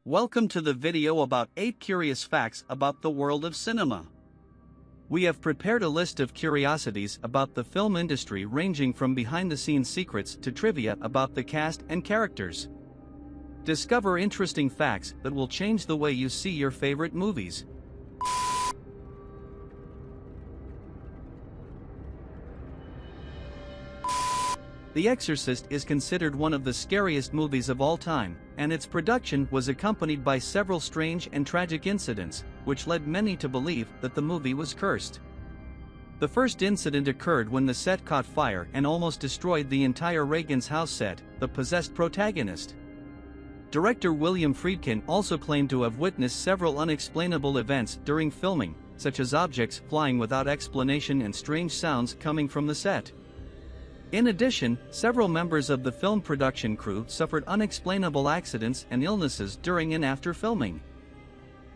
Welcome to the video about 8 curious facts about the world of cinema. We have prepared a list of curiosities about the film industry ranging from behind-the-scenes secrets to trivia about the cast and characters. Discover interesting facts that will change the way you see your favorite movies. The Exorcist is considered one of the scariest movies of all time, and its production was accompanied by several strange and tragic incidents, which led many to believe that the movie was cursed. The first incident occurred when the set caught fire and almost destroyed the entire Reagan's house set, the possessed protagonist. Director William Friedkin also claimed to have witnessed several unexplainable events during filming, such as objects flying without explanation and strange sounds coming from the set. In addition, several members of the film production crew suffered unexplainable accidents and illnesses during and after filming.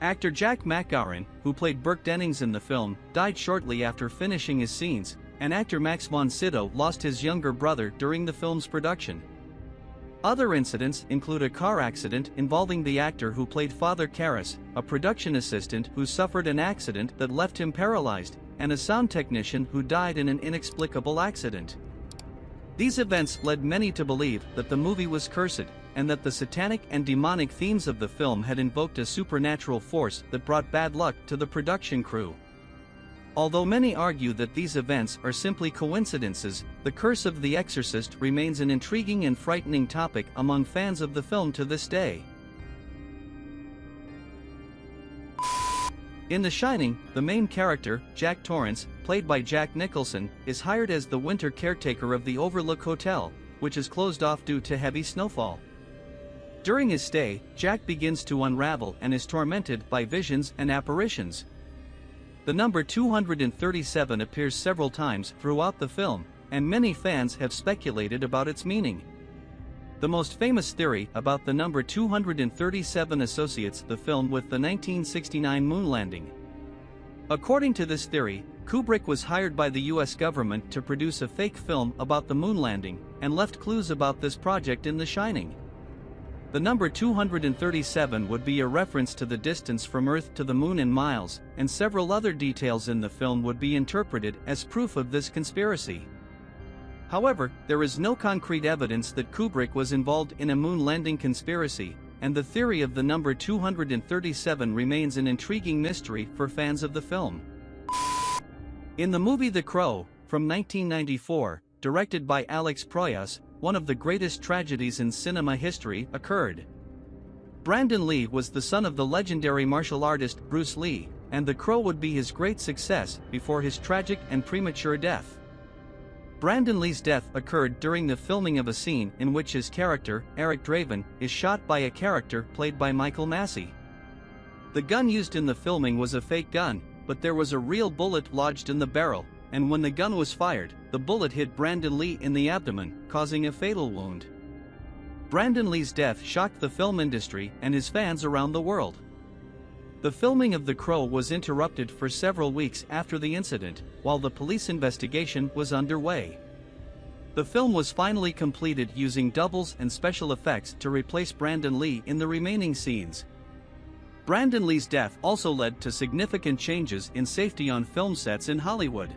Actor Jack McGowan, who played Burke Dennings in the film, died shortly after finishing his scenes, and actor Max von Sydow lost his younger brother during the film's production. Other incidents include a car accident involving the actor who played Father Karras, a production assistant who suffered an accident that left him paralyzed, and a sound technician who died in an inexplicable accident. These events led many to believe that the movie was cursed, and that the satanic and demonic themes of the film had invoked a supernatural force that brought bad luck to the production crew. Although many argue that these events are simply coincidences, the curse of The Exorcist remains an intriguing and frightening topic among fans of the film to this day. In The Shining, the main character, Jack Torrance, played by Jack Nicholson, is hired as the winter caretaker of the Overlook Hotel, which is closed off due to heavy snowfall. During his stay, Jack begins to unravel and is tormented by visions and apparitions. The number 237 appears several times throughout the film, and many fans have speculated about its meaning. The most famous theory about the number 237 associates the film with the 1969 moon landing. According to this theory, Kubrick was hired by the US government to produce a fake film about the moon landing, and left clues about this project in The Shining. The number 237 would be a reference to the distance from Earth to the moon in miles, and several other details in the film would be interpreted as proof of this conspiracy. However, there is no concrete evidence that Kubrick was involved in a moon landing conspiracy, and the theory of the number 237 remains an intriguing mystery for fans of the film. In the movie The Crow, from 1994, directed by Alex Proyas, one of the greatest tragedies in cinema history occurred. Brandon Lee was the son of the legendary martial artist Bruce Lee, and The Crow would be his great success before his tragic and premature death. Brandon Lee's death occurred during the filming of a scene in which his character, Eric Draven, is shot by a character played by Michael Massee. The gun used in the filming was a fake gun, but there was a real bullet lodged in the barrel, and when the gun was fired, the bullet hit Brandon Lee in the abdomen, causing a fatal wound. Brandon Lee's death shocked the film industry and his fans around the world. The filming of The Crow was interrupted for several weeks after the incident, while the police investigation was underway. The film was finally completed using doubles and special effects to replace Brandon Lee in the remaining scenes. Brandon Lee's death also led to significant changes in safety on film sets in Hollywood.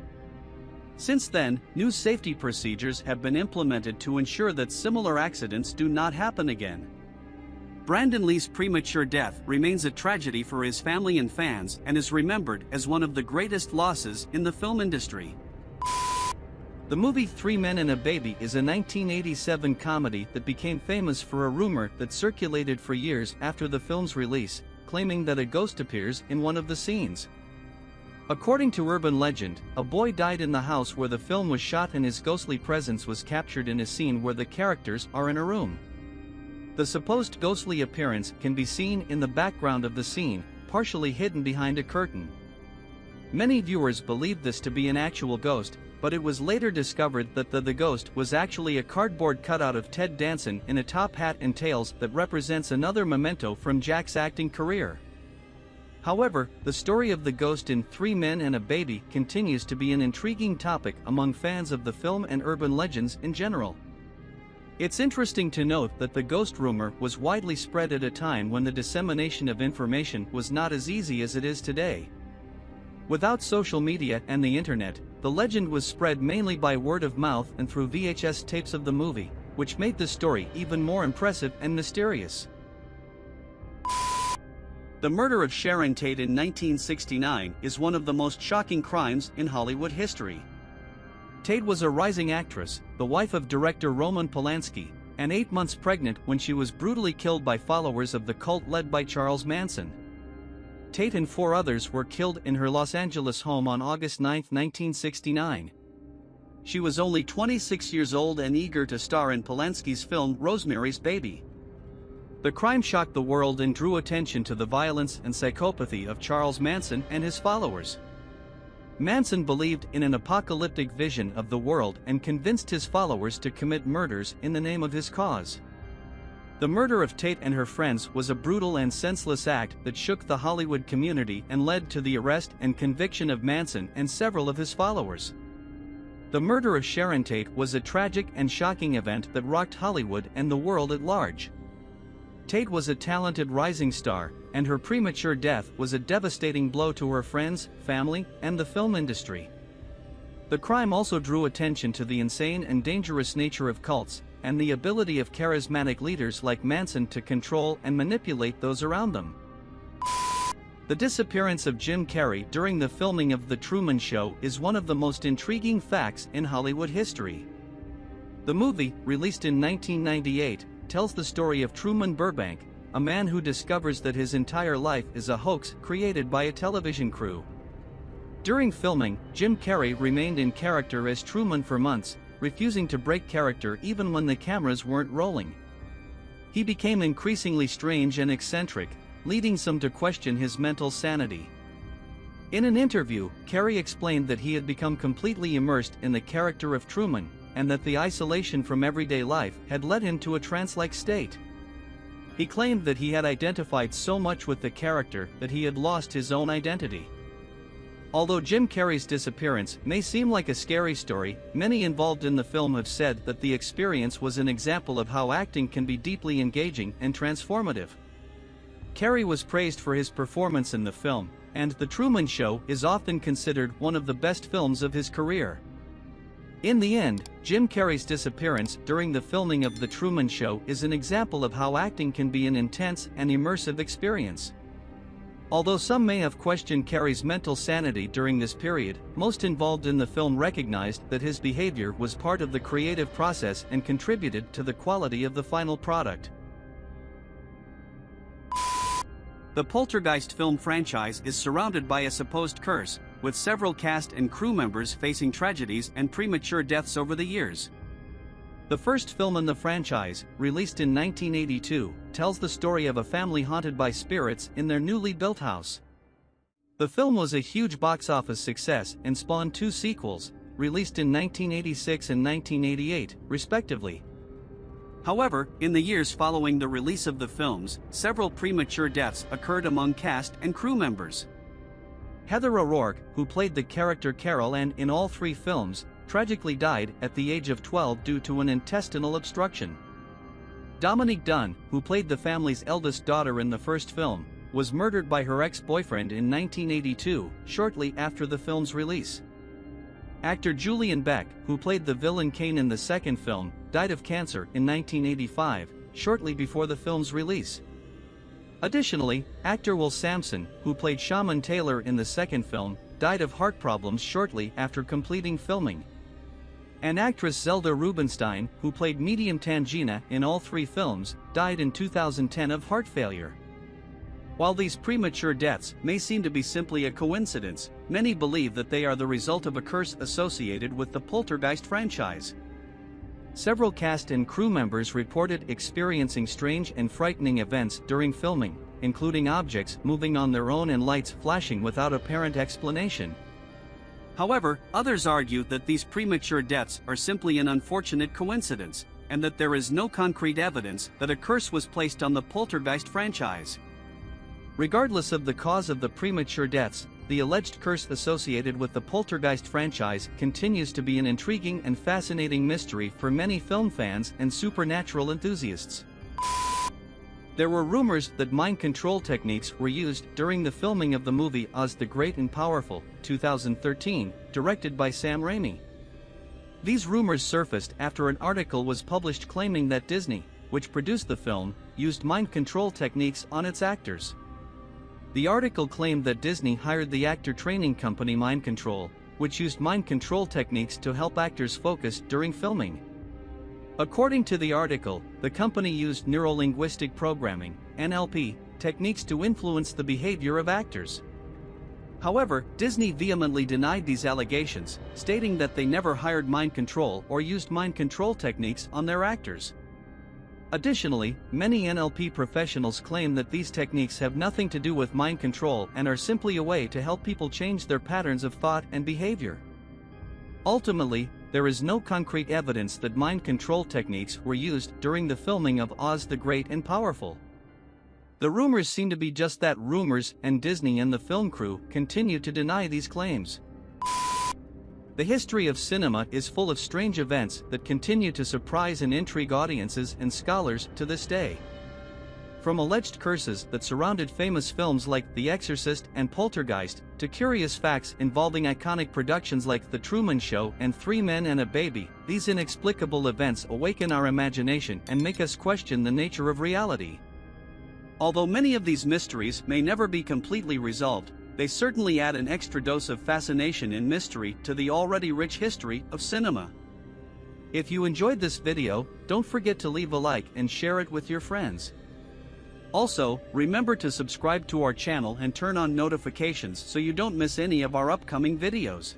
Since then, new safety procedures have been implemented to ensure that similar accidents do not happen again. Brandon Lee's premature death remains a tragedy for his family and fans, and is remembered as one of the greatest losses in the film industry. The movie 3 Men and a Baby is a 1987 comedy that became famous for a rumor that circulated for years after the film's release, claiming that a ghost appears in one of the scenes. According to urban legend, a boy died in the house where the film was shot, and his ghostly presence was captured in a scene where the characters are in a room. The supposed ghostly appearance can be seen in the background of the scene, partially hidden behind a curtain. Many viewers believed this to be an actual ghost, but it was later discovered that the ghost was actually a cardboard cutout of Ted Danson in a top hat and tails that represents another memento from Jack's acting career. However, the story of the ghost in 3 Men and a Baby continues to be an intriguing topic among fans of the film and urban legends in general. It's interesting to note that the ghost rumor was widely spread at a time when the dissemination of information was not as easy as it is today. Without social media and the internet, the legend was spread mainly by word of mouth and through VHS tapes of the movie, which made the story even more impressive and mysterious. The murder of Sharon Tate in 1969 is one of the most shocking crimes in Hollywood history. Tate was a rising actress, the wife of director Roman Polanski, and 8 months pregnant when she was brutally killed by followers of the cult led by Charles Manson. Tate and 4 others were killed in her Los Angeles home on August 9, 1969. She was only 26 years old and eager to star in Polanski's film Rosemary's Baby. The crime shocked the world and drew attention to the violence and psychopathy of Charles Manson and his followers. Manson believed in an apocalyptic vision of the world and convinced his followers to commit murders in the name of his cause. The murder of Tate and her friends was a brutal and senseless act that shook the Hollywood community and led to the arrest and conviction of Manson and several of his followers. The murder of Sharon Tate was a tragic and shocking event that rocked Hollywood and the world at large. Tate was a talented rising star, and her premature death was a devastating blow to her friends, family, and the film industry. The crime also drew attention to the insane and dangerous nature of cults, and the ability of charismatic leaders like Manson to control and manipulate those around them. The disappearance of Jim Carrey during the filming of The Truman Show is one of the most intriguing facts in Hollywood history. The movie, released in 1998, tells the story of Truman Burbank, a man who discovers that his entire life is a hoax created by a television crew. During filming, Jim Carrey remained in character as Truman for months, refusing to break character even when the cameras weren't rolling. He became increasingly strange and eccentric, leading some to question his mental sanity. In an interview, Carrey explained that he had become completely immersed in the character of Truman, and that the isolation from everyday life had led him to a trance-like state. He claimed that he had identified so much with the character that he had lost his own identity. Although Jim Carrey's disappearance may seem like a scary story, many involved in the film have said that the experience was an example of how acting can be deeply engaging and transformative. Carrey was praised for his performance in the film, and The Truman Show is often considered one of the best films of his career. In the end, Jim Carrey's disappearance during the filming of The Truman Show is an example of how acting can be an intense and immersive experience. Although some may have questioned Carrey's mental sanity during this period, most involved in the film recognized that his behavior was part of the creative process and contributed to the quality of the final product. The Poltergeist film franchise is surrounded by a supposed curse, with several cast and crew members facing tragedies and premature deaths over the years. The first film in the franchise, released in 1982, tells the story of a family haunted by spirits in their newly built house. The film was a huge box office success and spawned 2 sequels, released in 1986 and 1988, respectively. However, in the years following the release of the films, several premature deaths occurred among cast and crew members. Heather O'Rourke, who played the character Carol and in all 3 films, tragically died at the age of 12 due to an intestinal obstruction. Dominique Dunne, who played the family's eldest daughter in the first film, was murdered by her ex-boyfriend in 1982, shortly after the film's release. Actor Julian Beck, who played the villain Kane in the second film, died of cancer in 1985, shortly before the film's release. Additionally, actor Will Sampson, who played Shaman Taylor in the second film, died of heart problems shortly after completing filming. And actress Zelda Rubinstein, who played Medium Tangina in all 3 films, died in 2010 of heart failure. While these premature deaths may seem to be simply a coincidence, many believe that they are the result of a curse associated with the Poltergeist franchise. Several cast and crew members reported experiencing strange and frightening events during filming, including objects moving on their own and lights flashing without apparent explanation. However, others argue that these premature deaths are simply an unfortunate coincidence, and that there is no concrete evidence that a curse was placed on the Poltergeist franchise. Regardless of the cause of the premature deaths, the alleged curse associated with the Poltergeist franchise continues to be an intriguing and fascinating mystery for many film fans and supernatural enthusiasts. There were rumors that mind control techniques were used during the filming of the movie Oz the Great and Powerful, 2013, directed by Sam Raimi. These rumors surfaced after an article was published claiming that Disney, which produced the film, used mind control techniques on its actors. The article claimed that Disney hired the actor training company Mind Control, which used mind control techniques to help actors focus during filming. According to the article, the company used neuro-linguistic programming, NLP, techniques to influence the behavior of actors. However, Disney vehemently denied these allegations, stating that they never hired mind control or used mind control techniques on their actors. Additionally, many NLP professionals claim that these techniques have nothing to do with mind control and are simply a way to help people change their patterns of thought and behavior. Ultimately, there is no concrete evidence that mind control techniques were used during the filming of Oz the Great and Powerful. The rumors seem to be just that, rumors, and Disney and the film crew continue to deny these claims. The history of cinema is full of strange events that continue to surprise and intrigue audiences and scholars to this day. From alleged curses that surrounded famous films like The Exorcist and Poltergeist, to curious facts involving iconic productions like The Truman Show and Three Men and a Baby, these inexplicable events awaken our imagination and make us question the nature of reality. Although many of these mysteries may never be completely resolved, they certainly add an extra dose of fascination and mystery to the already rich history of cinema. If you enjoyed this video, don't forget to leave a like and share it with your friends. Also, remember to subscribe to our channel and turn on notifications so you don't miss any of our upcoming videos.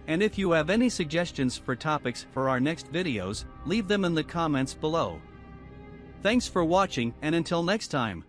And if you have any suggestions for topics for our next videos, leave them in the comments below. Thanks for watching, and until next time.